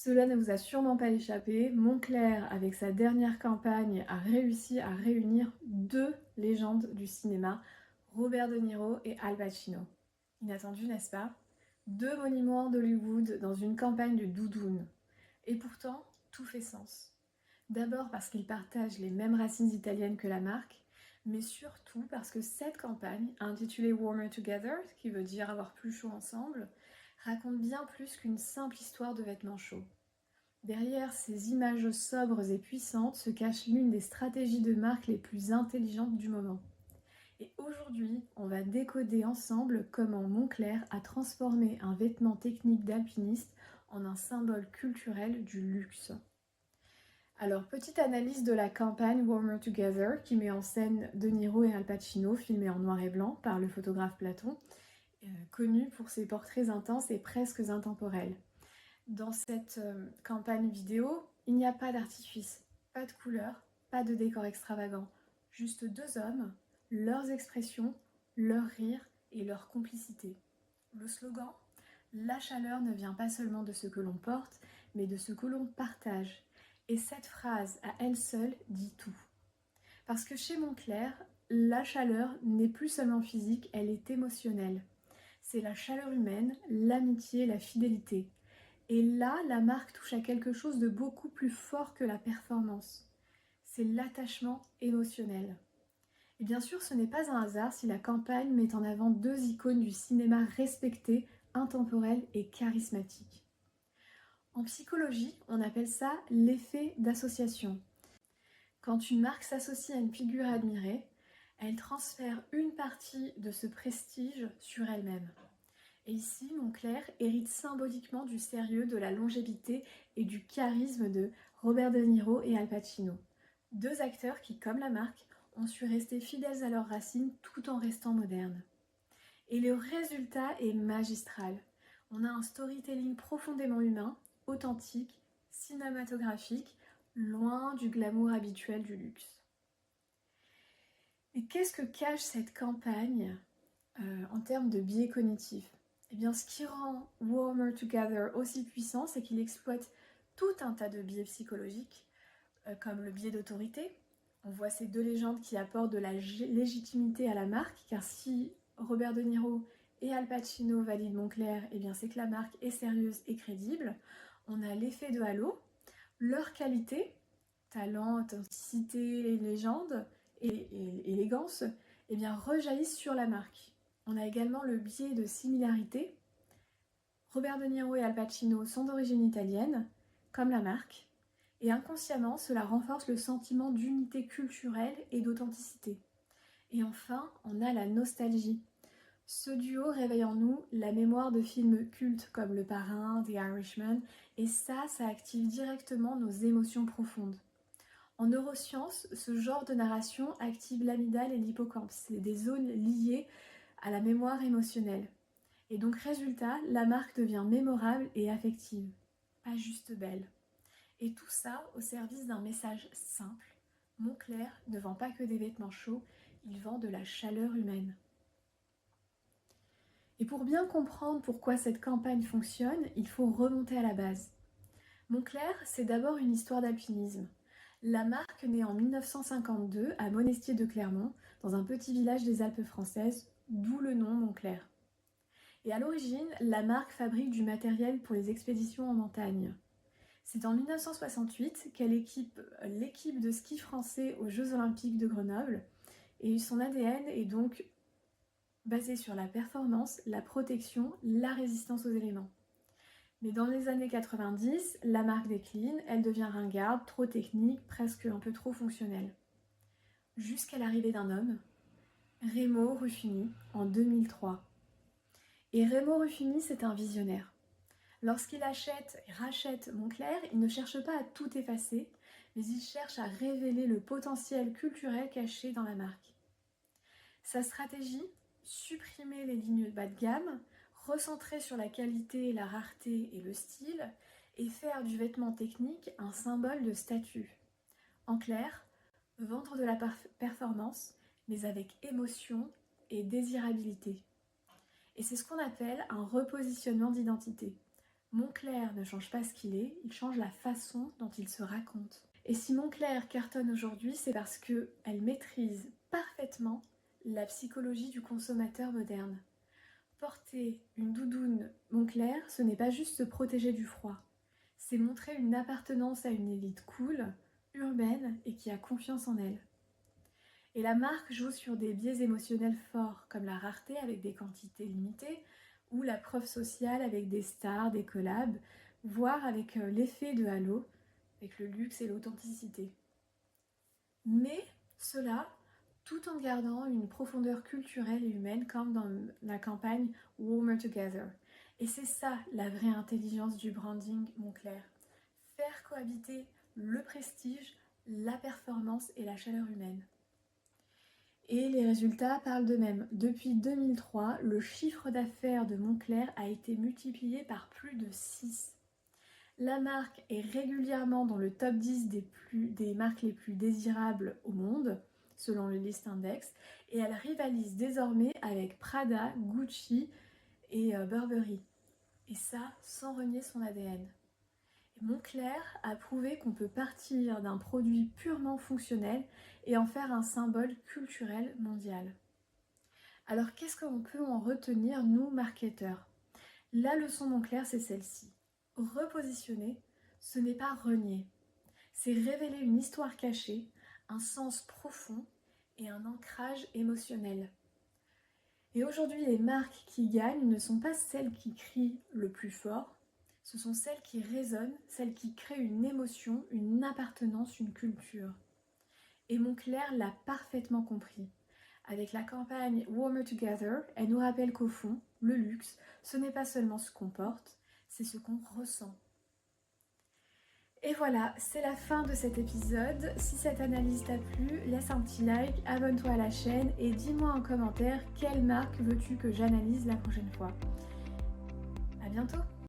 Cela ne vous a sûrement pas échappé, Moncler, avec sa dernière campagne, a réussi à réunir deux légendes du cinéma, Robert De Niro et Al Pacino. Inattendu, n'est-ce pas? Deux monuments d'Hollywood dans une campagne de doudoune. Et pourtant, tout fait sens. D'abord parce qu'ils partagent les mêmes racines italiennes que la marque, mais surtout parce que cette campagne, intitulée Warmer Together, qui veut dire avoir plus chaud ensemble, raconte bien plus qu'une simple histoire de vêtements chauds. Derrière ces images sobres et puissantes se cache l'une des stratégies de marque les plus intelligentes du moment. Et aujourd'hui, on va décoder ensemble comment Moncler a transformé un vêtement technique d'alpiniste en un symbole culturel du luxe. Alors, petite analyse de la campagne Warmer Together qui met en scène De Niro et Al Pacino, filmés en noir et blanc par le photographe Platon, connu pour ses portraits intenses et presque intemporels. Dans cette campagne vidéo, il n'y a pas d'artifice, pas de couleurs, pas de décor extravagant. Juste deux hommes, leurs expressions, leurs rires et leur complicité. Le slogan, la chaleur ne vient pas seulement de ce que l'on porte, mais de ce que l'on partage. Et cette phrase, à elle seule, dit tout. Parce que chez Moncler, la chaleur n'est plus seulement physique, elle est émotionnelle. C'est la chaleur humaine, l'amitié, la fidélité. Et là, la marque touche à quelque chose de beaucoup plus fort que la performance. C'est l'attachement émotionnel. Et bien sûr, ce n'est pas un hasard si la campagne met en avant deux icônes du cinéma respectées, intemporelles et charismatiques. En psychologie, on appelle ça l'effet d'association. Quand une marque s'associe à une figure admirée, elle transfère une partie de ce prestige sur elle-même. Et ici, Moncler hérite symboliquement du sérieux, de la longévité et du charisme de Robert De Niro et Al Pacino. Deux acteurs qui, comme la marque, ont su rester fidèles à leurs racines tout en restant modernes. Et le résultat est magistral. On a un storytelling profondément humain, authentique, cinématographique, loin du glamour habituel du luxe. Et qu'est-ce que cache cette campagne en termes de biais cognitifs? Eh bien, ce qui rend Warmer Together aussi puissant, c'est qu'il exploite tout un tas de biais psychologiques, comme le biais d'autorité. On voit ces deux légendes qui apportent de la légitimité à la marque, car si Robert De Niro et Al Pacino valident Moncler, eh bien c'est que la marque est sérieuse et crédible. On a l'effet de halo, leur qualité, talent, authenticité, légende et élégance, eh bien rejaillissent sur la marque. On a également le biais de similarité. Robert De Niro et Al Pacino sont d'origine italienne, comme la marque, et inconsciemment, cela renforce le sentiment d'unité culturelle et d'authenticité. Et enfin, on a la nostalgie. Ce duo réveille en nous la mémoire de films cultes comme Le Parrain, The Irishman, et ça active directement nos émotions profondes. En neurosciences, ce genre de narration active l'amygdale et l'hippocampe. C'est des zones liées à la mémoire émotionnelle. Et donc, résultat, la marque devient mémorable et affective, pas juste belle. Et tout ça au service d'un message simple. Moncler ne vend pas que des vêtements chauds, il vend de la chaleur humaine. Et pour bien comprendre pourquoi cette campagne fonctionne, il faut remonter à la base. Moncler, c'est d'abord une histoire d'alpinisme. La marque naît en 1952 à Monestier-de-Clermont, dans un petit village des Alpes françaises, d'où le nom Moncler. Et à l'origine, la marque fabrique du matériel pour les expéditions en montagne. C'est en 1968 qu'elle équipe l'équipe de ski français aux Jeux Olympiques de Grenoble, et son ADN est donc basé sur la performance, la protection, la résistance aux éléments. Mais dans les années 90, la marque décline, elle devient ringarde, trop technique, presque un peu trop fonctionnelle. Jusqu'à l'arrivée d'un homme, Remo Ruffini, en 2003. Et Remo Ruffini, c'est un visionnaire. Lorsqu'il achète et rachète Moncler, il ne cherche pas à tout effacer, mais il cherche à révéler le potentiel culturel caché dans la marque. Sa stratégie, supprimer les lignes bas de gamme, recentrer sur la qualité, la rareté et le style, et faire du vêtement technique un symbole de statut. En clair, vendre de la performance, mais avec émotion et désirabilité. Et c'est ce qu'on appelle un repositionnement d'identité. Moncler ne change pas ce qu'il est, il change la façon dont il se raconte. Et si Moncler cartonne aujourd'hui, c'est parce qu'elle maîtrise parfaitement la psychologie du consommateur moderne. Porter une doudoune Moncler, ce n'est pas juste se protéger du froid, c'est montrer une appartenance à une élite cool, urbaine et qui a confiance en elle. Et la marque joue sur des biais émotionnels forts, comme la rareté avec des quantités limitées, ou la preuve sociale avec des stars, des collabs, voire avec l'effet de halo, avec le luxe et l'authenticité. Mais cela, tout en gardant une profondeur culturelle et humaine, comme dans la campagne Warmer Together. Et c'est ça la vraie intelligence du branding Moncler. Faire cohabiter le prestige, la performance et la chaleur humaine. Et les résultats parlent d'eux-mêmes. Depuis 2003, le chiffre d'affaires de Moncler a été multiplié par plus de 6. La marque est régulièrement dans le top 10 des marques les plus désirables au monde, selon le List Index, et elle rivalise désormais avec Prada, Gucci et Burberry. Et ça, sans renier son ADN. Moncler a prouvé qu'on peut partir d'un produit purement fonctionnel et en faire un symbole culturel mondial. Alors qu'est-ce qu'on peut en retenir, nous, marketeurs? La leçon Moncler, c'est celle-ci. Repositionner, ce n'est pas renier. C'est révéler une histoire cachée, un sens profond et un ancrage émotionnel. Et aujourd'hui, les marques qui gagnent ne sont pas celles qui crient le plus fort, ce sont celles qui résonnent, celles qui créent une émotion, une appartenance, une culture. Et Moncler l'a parfaitement compris. Avec la campagne Warmer Together, elle nous rappelle qu'au fond, le luxe, ce n'est pas seulement ce qu'on porte, c'est ce qu'on ressent. Et voilà, c'est la fin de cet épisode. Si cette analyse t'a plu, laisse un petit like, abonne-toi à la chaîne et dis-moi en commentaire quelle marque veux-tu que j'analyse la prochaine fois. À bientôt!